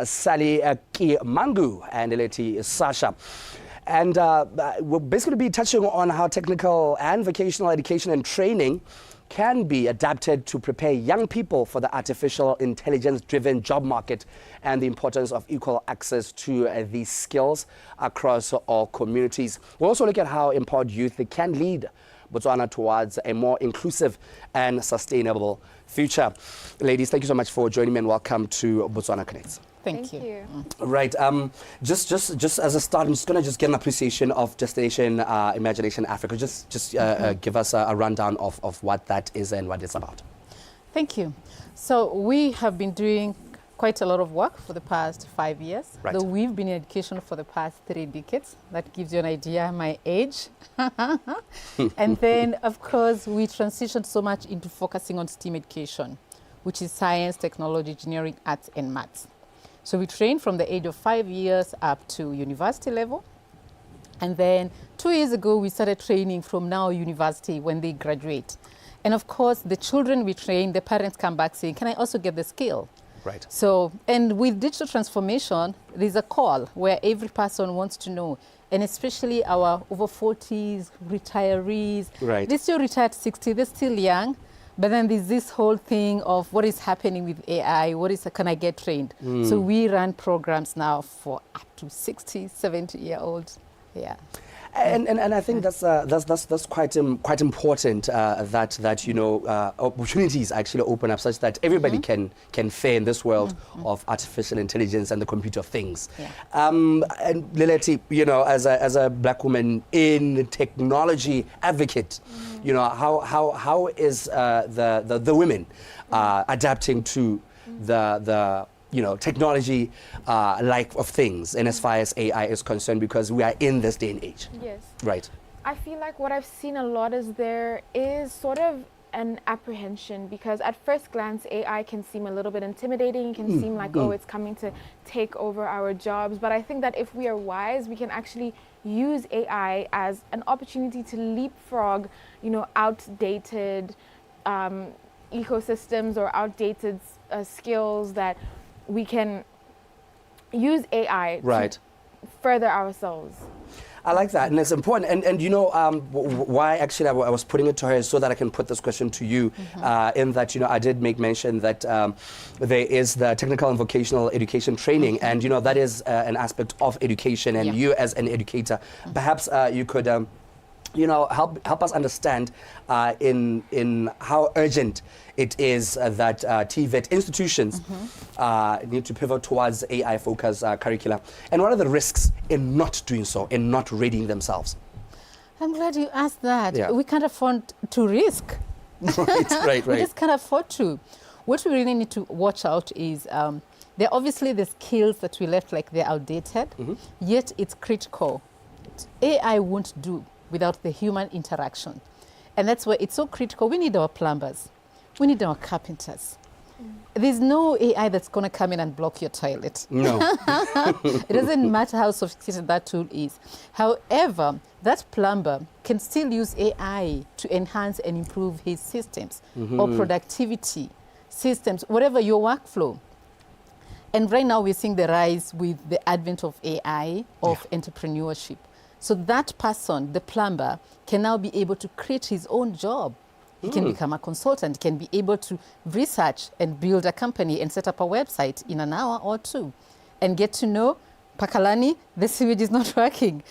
Sally Mangu and Eleti Sasha. And we'll basically be touching on how technical and vocational education and training can be adapted to prepare young people for the artificial intelligence-driven job market and the importance of equal access to these skills across all communities. We'll also look at how empowered youth can lead Botswana towards a more inclusive and sustainable future. Ladies, thank you so much for joining me and welcome to Botswana Connects. Thank you. Right. Just as a start, I'm just going to get an appreciation of Destination Imagination Africa. Just give us a rundown of what that is and what it's about. Thank you. So we have been doing quite a lot of work for the past 5 years. Right. Though we've been in education for the past 3 decades. That gives you an idea of my age. And then, of course, we transitioned so much into focusing on STEAM education, which is science, technology, engineering, arts, and maths. So we train from the age of 5 years up to university level. And then 2 years ago, we started training from now university when they graduate. And of course, the children we train, the parents come back saying, can I also get the skill? Right. So, and with digital transformation, there's a call where every person wants to know, and especially our over 40s, retirees. Right. They're still retired 60, they're still young. But then there's this whole thing of what is happening with AI, can I get trained? So we run programs now for up to 60, 70-year-olds. Yeah. And I think that's quite important that you know opportunities actually open up such that everybody can fare in this world of artificial intelligence and the computer of things. Yeah. And Lileti, you know, as a black woman in technology advocate, you know, how is the women adapting to the you know, technology like of things, and as far as AI is concerned, because we are in this day and age. Yes. Right. I feel like what I've seen a lot is there is sort of an apprehension, because at first glance AI can seem a little bit intimidating. It can seem like, oh, it's coming to take over our jobs. But I think that if we are wise, we can actually use AI as an opportunity to leapfrog, you know, outdated ecosystems or outdated skills that we can use AI to further ourselves. I like that, and it's important. And you know why actually I was putting it to her is so that I can put this question to you, in that, you know, I did make mention that there is the technical and vocational education training, and you know that is an aspect of education, and you as an educator, perhaps you could you know, help us understand in how urgent it is that TVET institutions need to pivot towards AI-focused curricula. And what are the risks in not doing so, in not readying themselves? I'm glad you asked that. Yeah. We can't afford to risk. Right. We just can't afford to. What we really need to watch out is there are obviously the skills that we left like they're outdated, yet it's critical. AI won't do without the human interaction. And that's why it's so critical. We need our plumbers. We need our carpenters. There's no AI that's going to come in and block your toilet. No. It doesn't matter how sophisticated that tool is. However, that plumber can still use AI to enhance and improve his systems or productivity systems, whatever your workflow. And right now we're seeing the rise with the advent of AI, of entrepreneurship. So that person, the plumber, can now be able to create his own job. He can become a consultant, can be able to research and build a company and set up a website in an hour or two and get to know, Pakalani, the sewage is not working.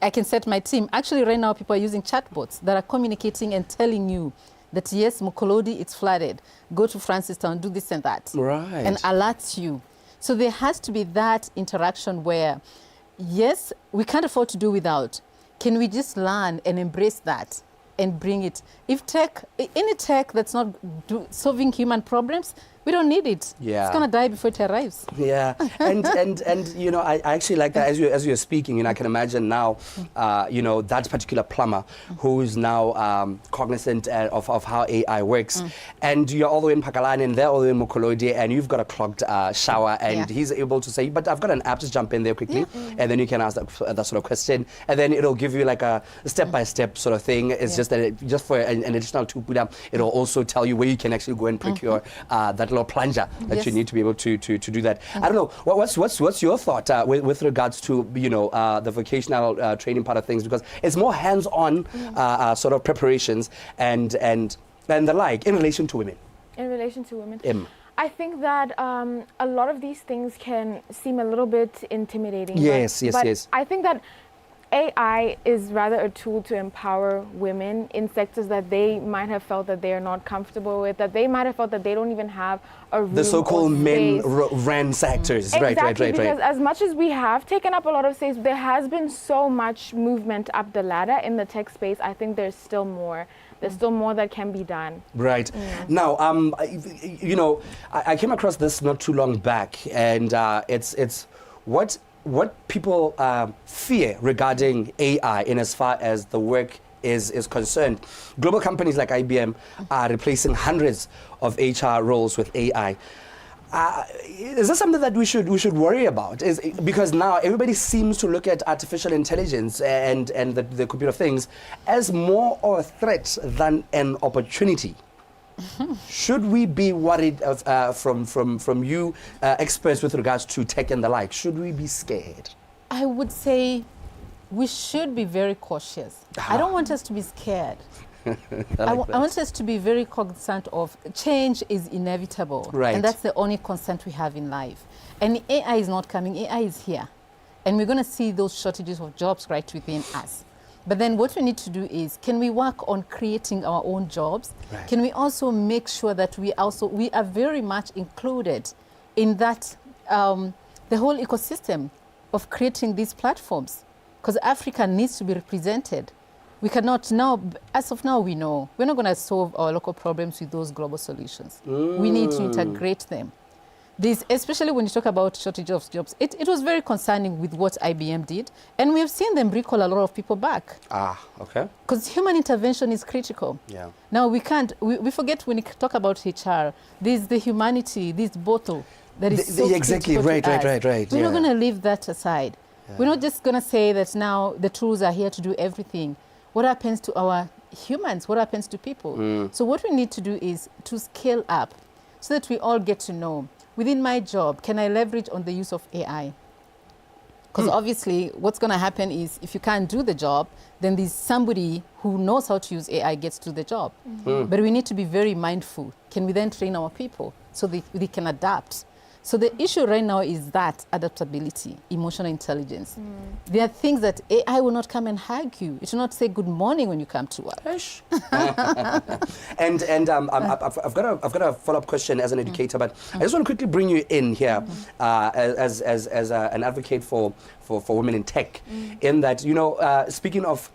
I can set my team. Actually, right now, people are using chatbots that are communicating and telling you that, yes, Mukolodi, it's flooded. Go to Francistown, do this and that. Right. And alerts you. So there has to be that interaction where, yes, we can't afford to do without. Can we just learn and embrace that and bring it? If any tech that's not solving human problems, we don't need it. Yeah. It's going to die before it arrives. Yeah, and you know, I actually like that as you're speaking, and I can imagine now, you know, that particular plumber who is now cognizant of how AI works, and you're all the way in Pakalani and they're all the way in Mukolodi, and you've got a clogged shower, and he's able to say, but I've got an app, just jump in there quickly, and then you can ask that sort of question, and then it'll give you like a step-by-step sort of thing. It's just that just for an additional 2 puda, it'll also tell you where you can actually go and procure that little plunger that Yes. you need to be able to do that. I don't know. What's your thought with regards to the vocational training part of things, because it's more hands-on sort of preparations and the like in relation to women. In relation to women. I think that a lot of these things can seem a little bit intimidating. Yes. But I think that AI is rather a tool to empower women in sectors that they might have felt that they are not comfortable with, that they might have felt that they don't even have a room. The so-called or men space. ran sectors. Exactly, Right. because as much as we have taken up a lot of space, there has been so much movement up the ladder in the tech space. I think there's still more. There's still more that can be done. Right. Now, I came across this not too long back, and it's what people fear regarding AI in as far as the work is concerned. Global companies like IBM are replacing hundreds of HR roles with AI. Is this something that we should worry about? Because now everybody seems to look at artificial intelligence and the computer things as more of a threat than an opportunity. Should we be worried from you experts with regards to tech and the like? Should we be scared? I would say we should be very cautious. I don't want us to be scared. I want us to be very cognizant of change is inevitable. Right. And that's the only constant we have in life. And AI is not coming, AI is here. And we're going to see those shortages of jobs right within us. But then what we need to do is, can we work on creating our own jobs? Right. Can we also make sure that we are very much included in that, the whole ecosystem of creating these platforms? Because Africa needs to be represented. We cannot now, as of now, we know we're not going to solve our local problems with those global solutions. We need to integrate them. This, especially when you talk about shortage of jobs, it was very concerning with what IBM did, and we have seen them recall a lot of people back. Okay. Because human intervention is critical. Yeah. Now we forget when we talk about HR, there's the humanity, this bottle that is so exactly, critical to right. us. We're not going to leave that aside. Yeah. We're not just going to say that now the tools are here to do everything. What happens to our humans? What happens to people? So what we need to do is to scale up so that we all get to know, within my job, can I leverage on the use of AI? Because obviously what's going to happen is if you can't do the job, then there's somebody who knows how to use AI gets to the job. But we need to be very mindful. Can we then train our people so they can adapt? So the issue right now is that adaptability, emotional intelligence. There are things that AI will not come and hug you. It will not say good morning when you come to work. and I've got a follow-up question as an educator, but I just want to quickly bring you in here as an advocate for women in tech. In that, speaking of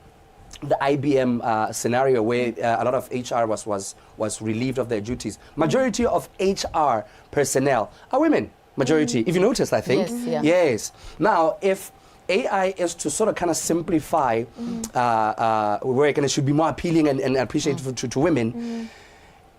the IBM scenario where a lot of HR was relieved of their duties. Majority of HR personnel are women. Majority, if you noticed, I think. Yes, yeah. Yes. Now, if AI is to sort of kind of simplify work and it should be more appealing and appreciative to women,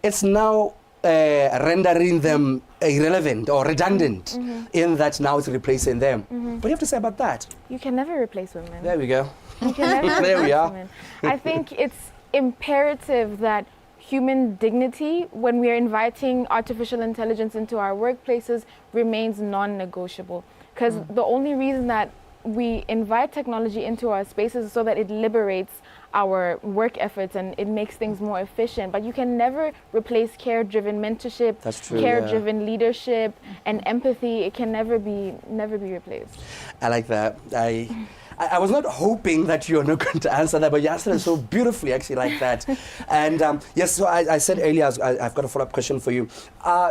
it's now rendering them irrelevant or redundant in that now it's replacing them. What do you have to say about that? You can never replace women. There we go. You can never There we replace are. women. I think it's imperative that human dignity, when we are inviting artificial intelligence into our workplaces, remains non-negotiable. Because the only reason that we invite technology into our spaces is so that it liberates our work efforts and it makes things more efficient. But you can never replace care-driven mentorship, care-driven leadership, and empathy. It can never be replaced. I like that. I was not hoping that you're not going to answer that, but you answered it so beautifully, actually, like that. And yes, so I said earlier, I've got a follow-up question for you.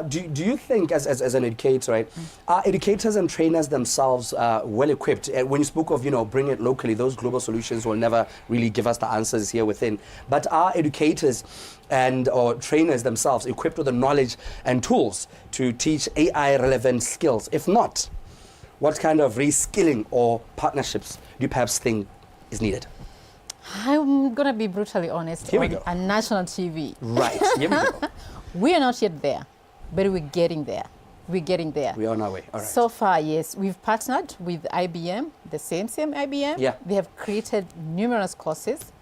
Do you think, as an educator, right, are educators and trainers themselves well equipped? When you spoke of, bring it locally, those global solutions will never really give us the answers here within. But are educators or trainers themselves equipped with the knowledge and tools to teach AI-relevant skills? If not, what kind of reskilling or partnerships do you perhaps think is needed? I'm going to be brutally honest. Here we go. On national TV. Right. Here we go. We are not yet there, but we're getting there. We're getting there. We're on our way. All right. So far, yes. We've partnered with IBM, the same IBM. Yeah. They have created numerous courses,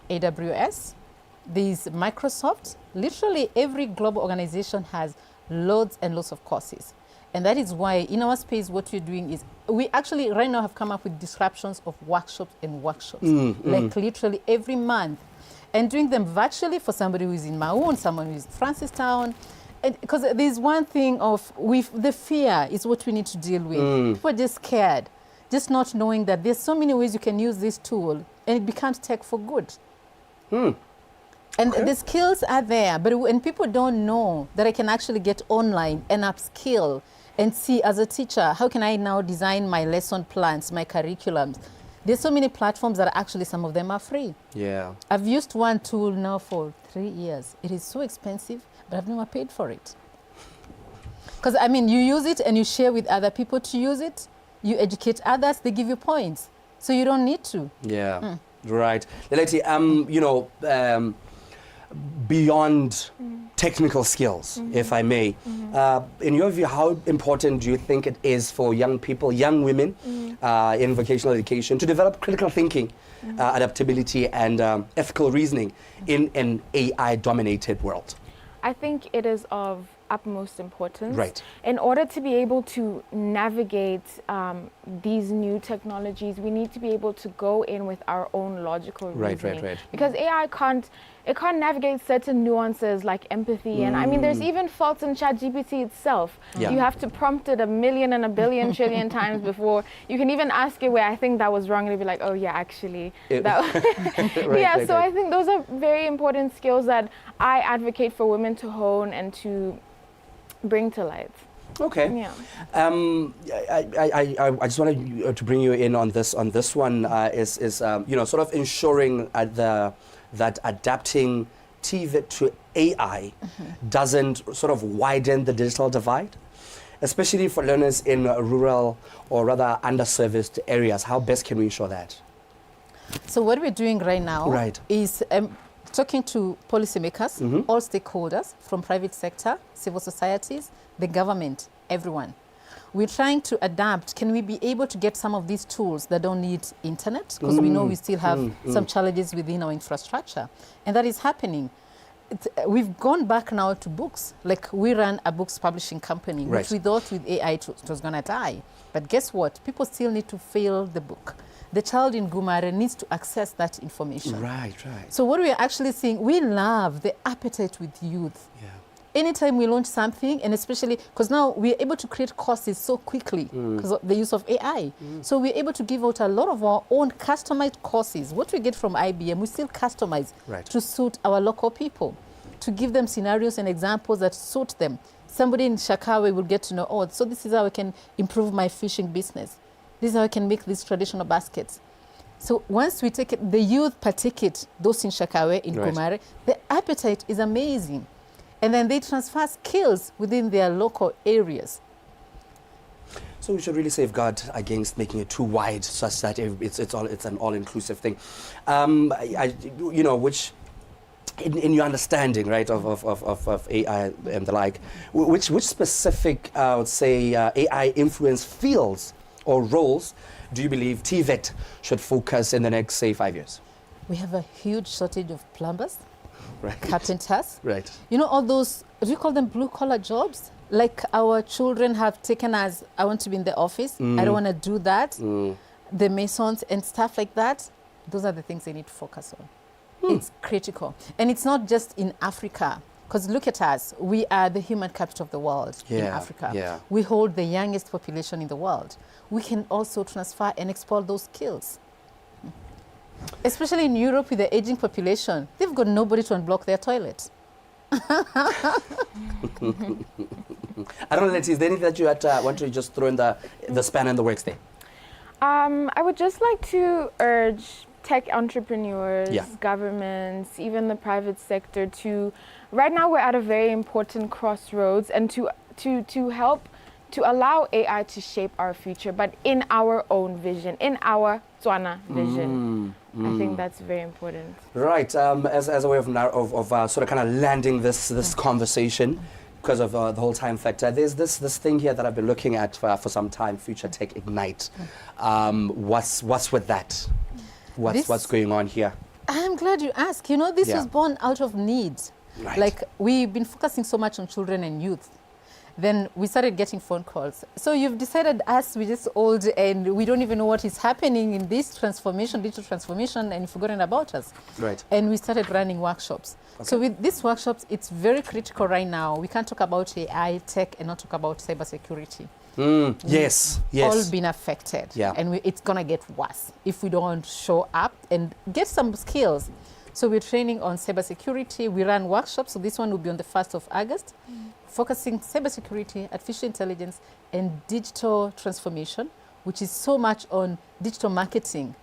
AWS, there's Microsoft. Literally every global organization has loads and lots of courses. And that is why in our space, what we're doing is we actually right now have come up with disruptions of workshops and workshops, like literally every month, and doing them virtually for somebody who is in Maun, someone who is Francistown. Because there's one thing of the fear is what we need to deal with. People are just scared, just not knowing that there's so many ways you can use this tool and it becomes tech for good. And the skills are there, but when people don't know that I can actually get online and upskill and see as a teacher, how can I now design my lesson plans, my curriculums? There's so many platforms that actually some of them are free. Yeah. I've used one tool now for 3 years. It is so expensive, but I've never paid for it. Because, I mean, you use it and you share with other people to use it. You educate others, they give you points. So you don't need to. Yeah, right. Leleti, beyond technical skills, if I may, in your view, how important do you think it is for young people, young women in vocational education to develop critical thinking, adaptability, and ethical reasoning in an AI-dominated world? I think it is of utmost importance. Right. In order to be able to navigate these new technologies, we need to be able to go in with our own logical reasoning. Right. Because AI can't navigate certain nuances like empathy. And I mean, there's even faults in ChatGPT itself. Yeah. You have to prompt it 1 million and 1 billion trillion times before you can even ask it where I think that was wrong, and it'll be like, oh yeah, actually. I think those are very important skills that I advocate for women to hone and to bring to light. Okay. Yeah. I just wanted to bring you in on this. On this one is sort of ensuring that adapting TVET to AI doesn't sort of widen the digital divide, especially for learners in rural or rather underserviced areas. How best can we ensure that? So what we're doing right now is talking to policymakers, all stakeholders from private sector, civil societies, the government, everyone. We're trying to adapt. Can we be able to get some of these tools that don't need internet? Because we know we still have some challenges within our infrastructure. And that is happening. We've gone back now to books. Like we run a books publishing company, which we thought with AI it was going to die. But guess what? People still need to fill the book. The child in Gumare needs to access that information. Right. So what we're actually seeing, we love the appetite with youth. Yeah. Anytime we launch something, and especially because now we're able to create courses so quickly because of the use of AI. So we're able to give out a lot of our own customized courses. What we get from IBM, we still customize to suit our local people, to give them scenarios and examples that suit them. Somebody in Shakawe will get to know, oh, so this is how I can improve my fishing business. This is how I can make these traditional baskets. So once we take it, the youth partake it, those in Shakawe, in Kumare, the appetite is amazing. And then they transfer skills within their local areas. So we should really safeguard against making it too wide, such that it's an all-inclusive thing. Which in your understanding, right, of AI and the like, which specific, I would say, AI influence fields or roles do you believe TVET should focus in the next, say, 5 years? We have a huge shortage of plumbers, carpenters. Right. You know, all those, do you call them blue-collar jobs? Like our children have taken as, I want to be in the office, I don't want to do that. The masons and stuff like that, those are the things they need to focus on. It's critical. And it's not just in Africa. Because look at us, we are the human capital of the world in Africa. Yeah. We hold the youngest population in the world. We can also transfer and export those skills. Especially in Europe with the aging population, they've got nobody to unblock their toilet. I don't know, Letty, is there anything that you want to just throw in the span in the works there? I would just like to urge tech entrepreneurs, governments, even the private sector to, right now we're at a very important crossroads, and to help to allow AI to shape our future, but in our own vision, in our Tswana vision. I think that's very important. Right. As a way of sort of kind of landing this conversation, because of the whole time factor, there's this thing here that I've been looking at for some time, Future Tech Ignite. What's with that? What's going on here? I'm glad you asked. You know, this was born out of need. Right. Like, we've been focusing so much on children and youth. Then we started getting phone calls. So you've decided us, we're just old and we don't even know what is happening in this transformation, digital transformation, and you've forgotten about us. Right. And we started running workshops. Okay. So with these workshops, it's very critical right now. We can't talk about AI, tech, and not talk about cybersecurity. Yes. All been affected. Yeah. And it's going to get worse if we don't show up and get some skills. So we're training on cybersecurity. We run workshops. So this one will be on the 1st of August, focusing cybersecurity, artificial intelligence, and digital transformation, which is so much on digital marketing.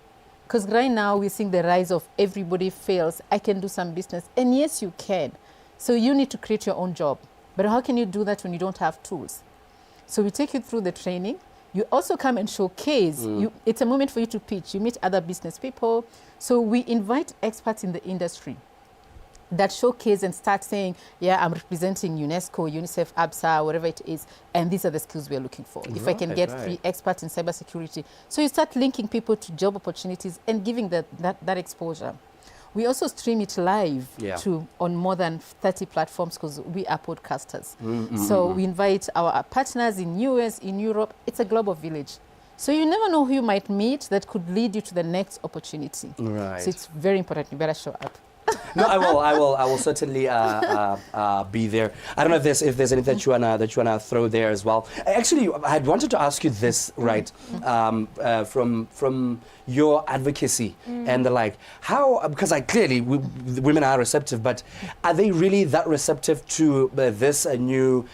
Because right now we're seeing the rise of everybody fails. I can do some business. And yes, you can. So you need to create your own job. But how can you do that when you don't have tools? So we take you through the training. You also come and showcase. It's a moment for you to pitch. You meet other business people. So we invite experts in the industry that showcase and start saying, yeah, I'm representing UNESCO, UNICEF, ABSA, whatever it is, and these are the skills we are looking for. If I can get 3 experts in cybersecurity. So you start linking people to job opportunities and giving that exposure. We also stream it live on more than 30 platforms because we are podcasters. So we invite our partners in US, in Europe. It's a global village. So you never know who you might meet that could lead you to the next opportunity. Right. So it's very important. You better show up. No, I will certainly be there. I don't know if there's anything that you wanna throw there as well. Actually, I had wanted to ask you this, right? From your advocacy and the like, how, because clearly women are receptive, but are they really that receptive to this new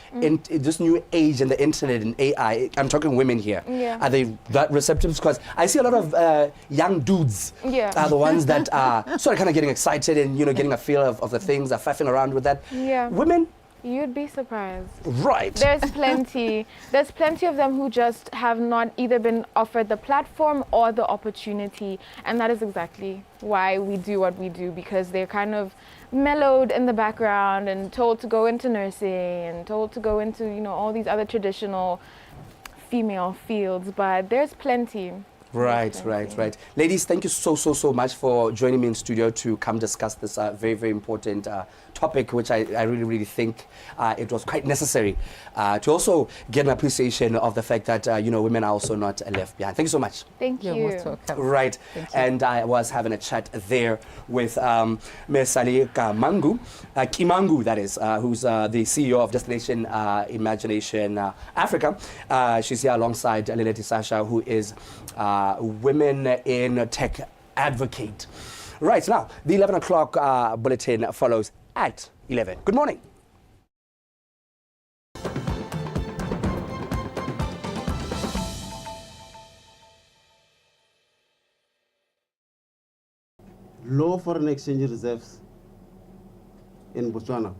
age and the internet and AI? I'm talking women here. Yeah. Are they that receptive? Because I see a lot of young dudes are the ones that are sort of kind of getting excited and getting a feel of the things, are faffing around with that. Yeah. Women. You'd be surprised. Right. There's plenty of them who just have not either been offered the platform or the opportunity. And that is exactly why we do what we do, because they're kind of mellowed in the background and told to go into nursing and told to go into, all these other traditional female fields. But there's plenty. Right. Ladies, thank you so much for joining me in studio to come discuss this very, very important topic, which I really think it was quite necessary to also get an appreciation of the fact that, women are also not left behind. Thank you so much. Thank you. You're most welcome. Right. And I was having a chat there with Ms. Sally Kimangu, that is, who's the CEO of Destination Imagination Africa. She's here alongside Lynette Sasha, who is Women in Tech Advocate. Right, now, the 11 o'clock bulletin follows at 11. Good morning. Low foreign exchange reserves in Botswana